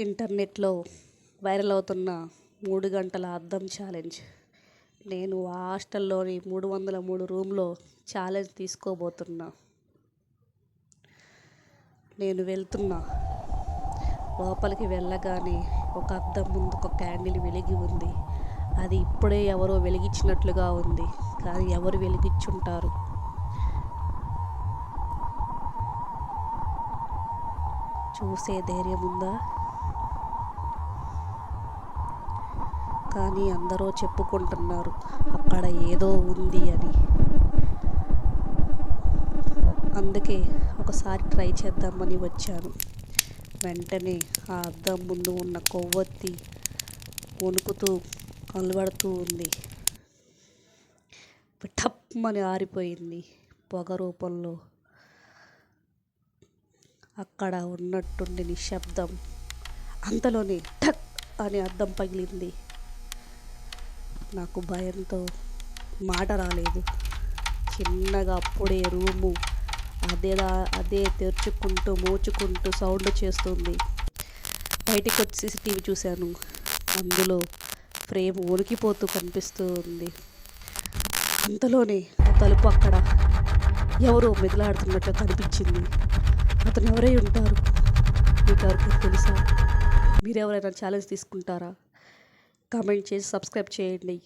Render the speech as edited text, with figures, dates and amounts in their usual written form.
ఇంటర్నెట్లో వైరల్ అవుతున్న 3 గంటల అద్దం ఛాలెంజ్. నేను ఆ హాస్టల్లోని 303 రూమ్లో ఛాలెంజ్ తీసుకోబోతున్నా. నేను వెళ్తున్నా. లోపలికి వెళ్ళగానే ఒక అద్దం ముందు ఒక క్యాండిల్ వెలిగి ఉంది. అది ఇప్పుడే ఎవరో వెలిగించినట్లుగా ఉంది. కానీ ఎవరు వెలిగించుంటారు? చూసే ధైర్యం ఉందా? కానీ అందరూ చెప్పుకుంటున్నారు అక్కడ ఏదో ఉంది అని. అందుకే ఒకసారి ట్రై చేద్దామని వచ్చాను. వెంటనే ఆ అద్దం ముందు ఉన్న కొవ్వొత్తి వణుకుతూ కనబడుతూ ఉంది. టప్మని ఆరిపోయింది పొగ రూపంలో. అక్కడ ఉన్నట్టుండి నిశ్శబ్దం. అంతలోనే టక్ అని అద్దం పగిలింది. నాకు భయంతో మాట రాలేదు. చిన్నగా అప్పుడే రూము అదే తెరుచుకుంటూ మూచుకుంటూ సౌండ్ చేస్తుంది. బయటికి వచ్చి సీసీటీవీ చూశాను. అందులో ఫ్రేమ్ వణికిపోతూ కనిపిస్తూ ఉంది. అంతలోనే ఆ తలుపు అక్కడ ఎవరో మెదలాడుతున్నట్లు కనిపించింది. అతను ఎవరై ఉంటారు? మీకు ఎవరికైనా తెలుసా? మీరెవరైనా ఛాలెంజ్ తీసుకుంటారా? కామెంట్ చేసి సబ్స్క్రైబ్ చేయండి.